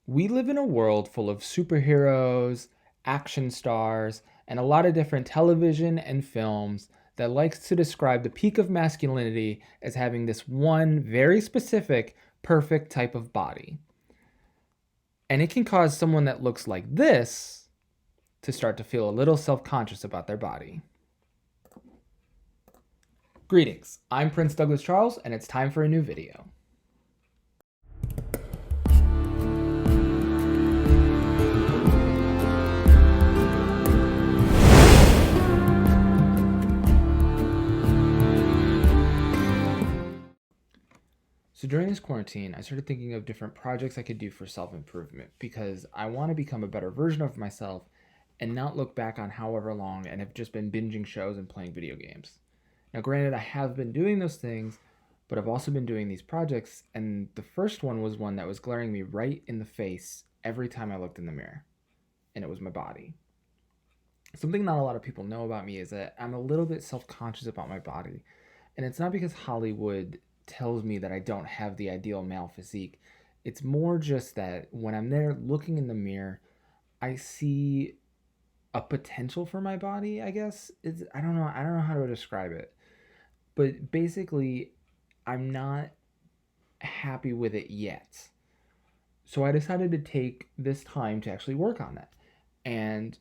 We live in a world full of superheroes, action stars, and a lot of different television and films that likes to describe the peak of masculinity as having this one very specific, perfect type of body. And it can cause someone that looks like this to start to feel a little self conscious about their body. Greetings, I'm Prince Douglas Charles, and it's time for a new video. So during this quarantine, I started thinking of different projects I could do for self-improvement because I want to become a better version of myself and not look back on however long and have just been binging shows and playing video games. Now, granted, I have been doing those things, but I've also been doing these projects, and the first one was one that was glaring me right in the face every time I looked in the mirror, and it was my body. Something not a lot of people know about me is that I'm a little bit self-conscious about my body, and it's not because Hollywood tells me that I don't have the ideal male physique. It's more just that when I'm there looking in the mirror, I see a potential for my body, I guess. I don't know how to describe it. But basically, I'm not happy with it yet. So I decided to take this time to actually work on it. And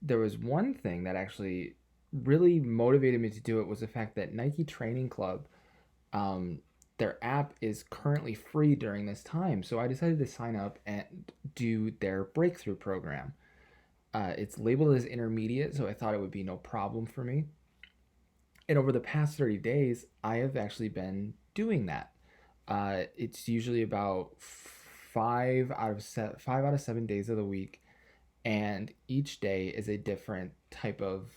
there was one thing that actually really motivated me to do it was the fact that Nike Training Club, um, their app is currently free during this time. So I decided to sign up and do their breakthrough program. It's labeled as intermediate, so I thought it would be no problem for me. And over the past 30 days, I have actually been doing that. It's usually about 5 out of 7 days of the week, and each day is a different type of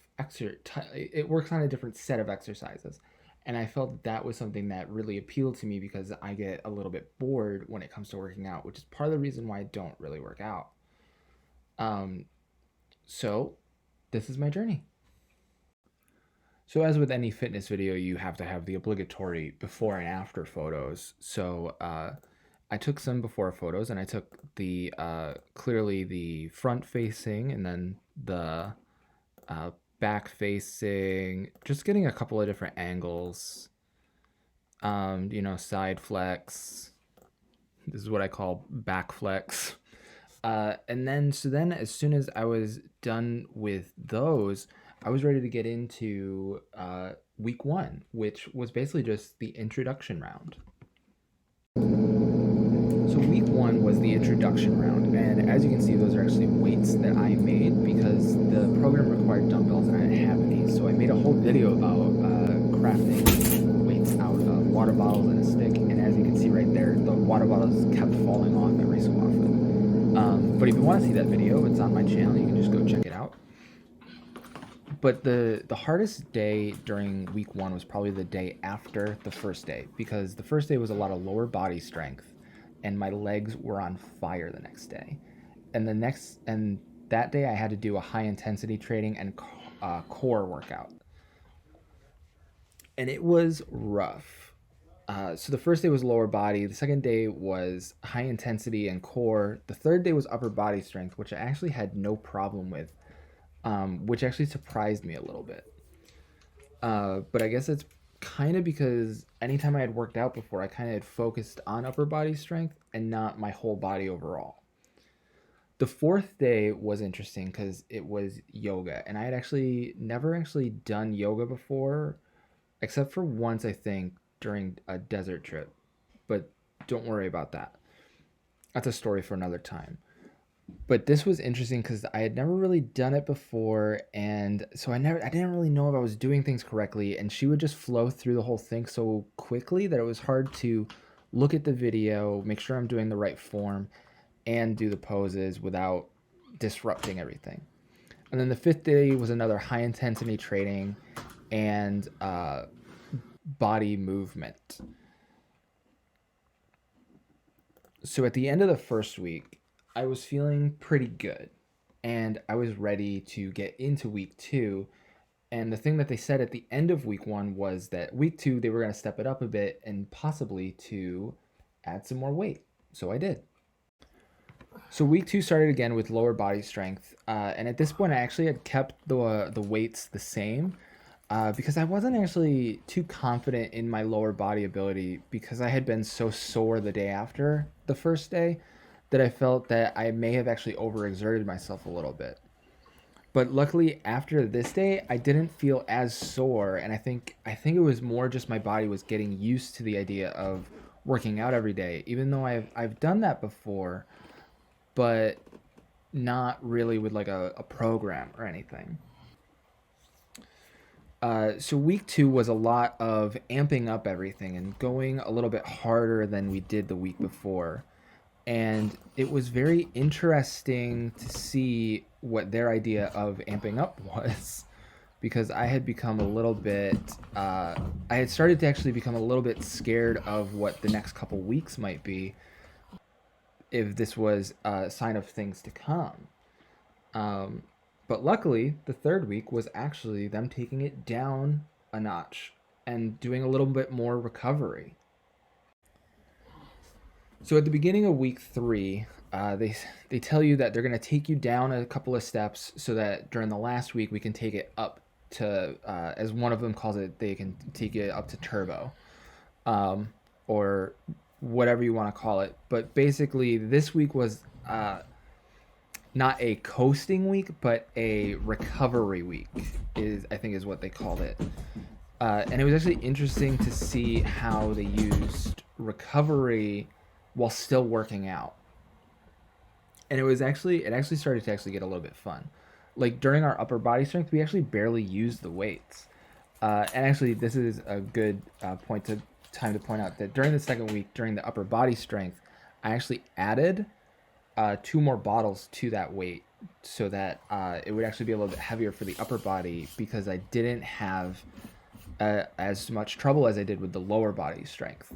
it works on a different set of exercises. And I felt that that was something that really appealed to me because I get a little bit bored when it comes to working out, which is part of the reason why I don't really work out. Um, so this is my journey. So as with any fitness video, you have to have the obligatory before and after photos. So I took some before photos, and I took the clearly the front facing, and then the uh, back facing, just getting a couple of different angles. Side flex. This is what I call back flex. And then as soon as I was done with those, I was ready to get into week one, which was basically just the introduction round. So week one was the introduction round, and as you can see, those are actually weights that I made because the program required dumbbells and I didn't have any. So I made a whole video about crafting weights out of water bottles and a stick, and as you can see right there, the water bottles kept falling off every so often. But if you want to see that video, it's on my channel. You can just go check it out. But the hardest day during week one was probably the day after the first day, because the first day was a lot of lower body strength and my legs were on fire the next day. And that day I had to do a high intensity training and core workout. And it was rough. So the first day was lower body. The second day was high intensity and core. The third day was upper body strength, which I actually had no problem with, which actually surprised me a little bit. But I guess it's kind of because anytime I had worked out before, I kind of had focused on upper body strength and not my whole body overall. The fourth day was interesting because it was yoga, and I had actually never actually done yoga before, except for once, I think, during a desert trip. But don't worry about that. That's a story for another time. But this was interesting because I had never really done it before, and so I didn't really know if I was doing things correctly, and she would just flow through the whole thing so quickly that it was hard to look at the video, make sure I'm doing the right form, and do the poses without disrupting everything. And then the fifth day was another high intensity training and body movement. So at the end of the first week, I was feeling pretty good, and I was ready to get into week two. And the thing that they said at the end of week one was that week two, they were going to step it up a bit and possibly to add some more weight. So I did. So week 2 started again with lower body strength, and at this point I actually had kept the weights the same, because I wasn't actually too confident in my lower body ability because I had been so sore the day after the first day that I felt that I may have actually overexerted myself a little bit. But luckily after this day I didn't feel as sore, and I think it was more just my body was getting used to the idea of working out every day, even though I've done that before, but not really with like a program or anything. So week 2 was a lot of amping up everything and going a little bit harder than we did the week before. And it was very interesting to see what their idea of amping up was, because I had become a little bit, I had started to actually become a little bit scared of what the next couple weeks might be if this was a sign of things to come. Um, but luckily, the third week was actually them taking it down a notch and doing a little bit more recovery. So at the beginning of week 3, they tell you that they're going to take you down a couple of steps so that during the last week we can take it up to, as one of them calls it, they can take it up to turbo, um, or whatever you want to call it. But basically, this week was not a coasting week, but a recovery week is I think is what they called it. And it was actually interesting to see how they used recovery while still working out. And it actually started to actually get a little bit fun. Like during our upper body strength, we actually barely used the weights. And actually, this is a good time to point out that during the second week, during the upper body strength, I actually added 2 more bottles to that weight so that it would actually be a little bit heavier for the upper body, because I didn't have as much trouble as I did with the lower body strength.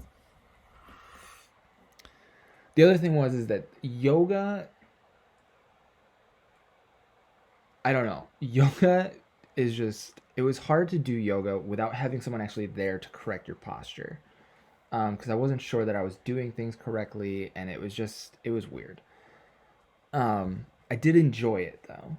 The other thing was is that yoga, I don't know, yoga is just, it was hard to do yoga without having someone actually there to correct your posture, because I wasn't sure that I was doing things correctly, and it was weird. I did enjoy it though.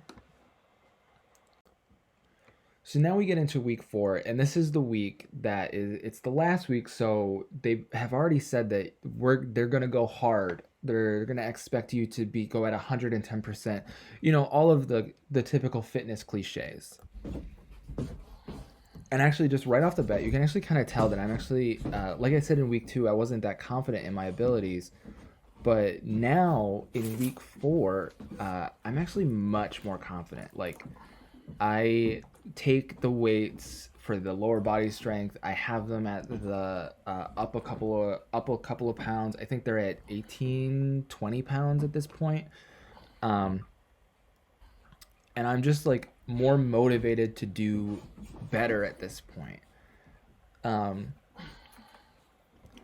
So now we get into week 4, and this is the week that is it's the last week. So they have already said that they're gonna go hard. They're gonna expect you to be go at 110%. All of the typical fitness cliches. And actually, just right off the bat, you can actually kind of tell that I'm actually, like I said in week 2, I wasn't that confident in my abilities. But now in week 4, I'm actually much more confident. Like, I take the weights for the lower body strength. I have them at the up a couple of pounds. I think they're at 18, 20 pounds at this point. Um, and I'm just like more motivated to do better at this point. Um,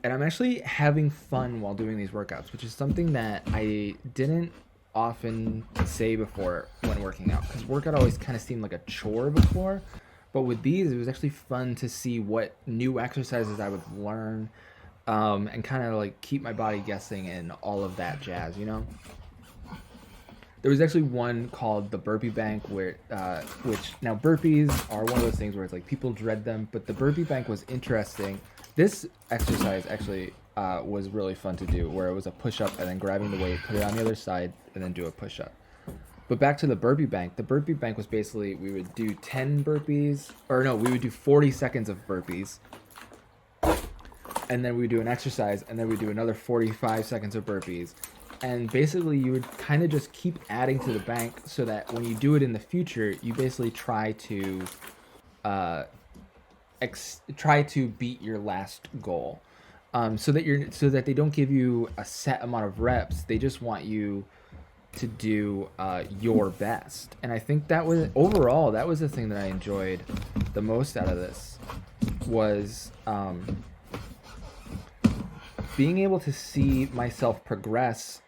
and I'm actually having fun while doing these workouts, which is something that I didn't often say before when working out, because workout always kind of seemed like a chore before. But with these, it was actually fun to see what new exercises I would learn, and kind of like keep my body guessing and all of that jazz. There was actually one called the burpee bank, which now burpees are one of those things where it's like people dread them, but the burpee bank was interesting. This exercise actually was really fun to do, where it was a push up and then grabbing the weight, put it on the other side, and then do a push up. But back to the burpee bank. The burpee bank was basically we would do 10 burpees, or no, we would do 40 seconds of burpees, and then we would do an exercise, and then we would do another 45 seconds of burpees. And basically, you would kind of just keep adding to the bank so that when you do it in the future, you basically try to uh, try to beat your last goal. So that they don't give you a set amount of reps. They just want you to do your best. And I think that was overall that was the thing that I enjoyed the most out of this was being able to see myself progress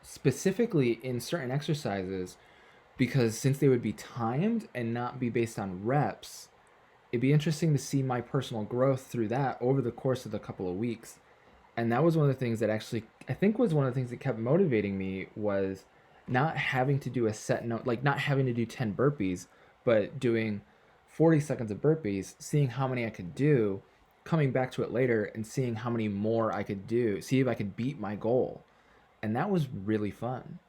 specifically in certain exercises, because since they would be timed and not be based on reps, it'd be interesting to see my personal growth through that over the course of the couple of weeks. And that was one of the things that actually I think was one of the things that kept motivating me was not having to do a set note, like not having to do 10 burpees, but doing 40 seconds of burpees, seeing how many I could do, coming back to it later and seeing how many more I could do, see if I could beat my goal. And that was really fun.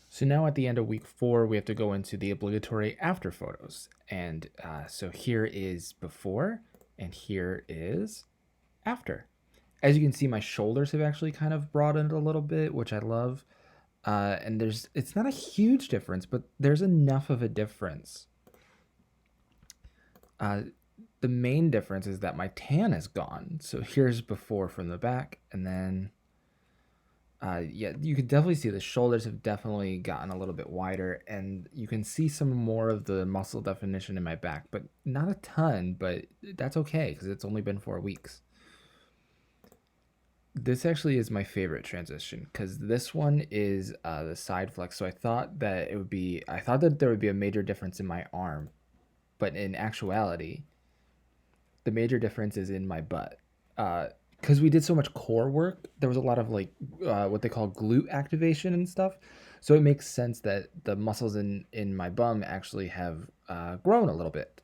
So now at the end of week 4, we have to go into the obligatory after photos. And so here is before, and here is after. As you can see, my shoulders have actually kind of broadened a little bit, which I love. And it's not a huge difference, but there's enough of a difference. Uh, the main difference is that my tan is gone. So here's before from the back, and then yeah, you could definitely see the shoulders have definitely gotten a little bit wider, and you can see some more of the muscle definition in my back, but not a ton, but that's okay because it's only been 4 weeks. This actually is my favorite transition because this one is the side flex. So I thought that there would be a major difference in my arm, but in actuality, the major difference is in my butt. Because we did so much core work, there was a lot of like what they call glute activation and stuff. So it makes sense that the muscles in my bum actually have grown a little bit.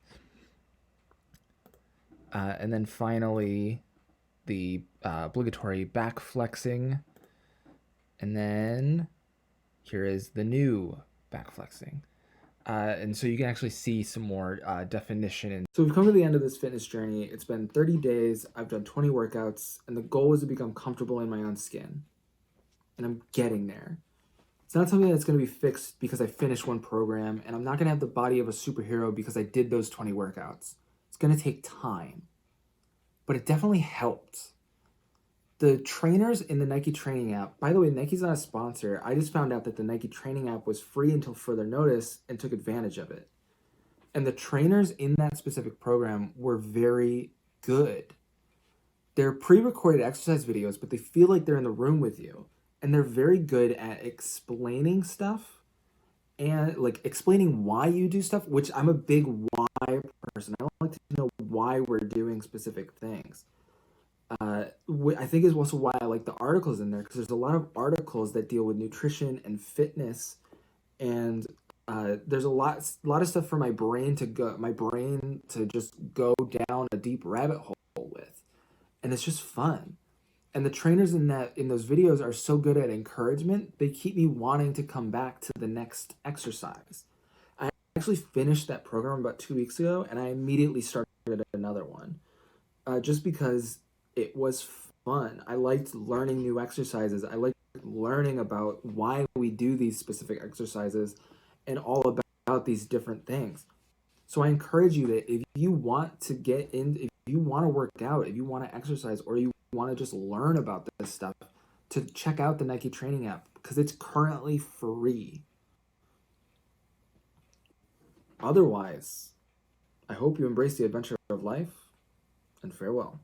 And then finally, the obligatory back flexing. And then here is the new back flexing. And so you can actually see some more definition. So we've come to the end of this fitness journey. It's been 30 days. I've done 20 workouts, and the goal is to become comfortable in my own skin. And I'm getting there. It's not something that's going to be fixed because I finished one program, and I'm not going to have the body of a superhero because I did those 20 workouts. It's going to take time. But it definitely helped. The trainers in the Nike training app, by the way, Nike's not a sponsor. I just found out that the Nike training app was free until further notice and took advantage of it. And the trainers in that specific program were very good. They're pre-recorded exercise videos, but they feel like they're in the room with you. And they're very good at explaining stuff and like explaining why you do stuff, which I'm a big why person. I like to know why we're doing specific things. I think is also why I like the articles in there because there's a lot of articles that deal with nutrition and fitness, and there's a lot of stuff for my brain to just go down a deep rabbit hole with, and it's just fun. And the trainers in those videos are so good at encouragement; they keep me wanting to come back to the next exercise. I actually finished that program about 2 weeks ago, and I immediately started another one, just because it was fun. I liked learning new exercises. I liked learning about why we do these specific exercises and all about these different things. So I encourage you that if you want to if you want to work out, if you want to exercise, or you want to just learn about this stuff, to check out the Nike training app because it's currently free. Otherwise, I hope you embrace the adventure of life, and farewell.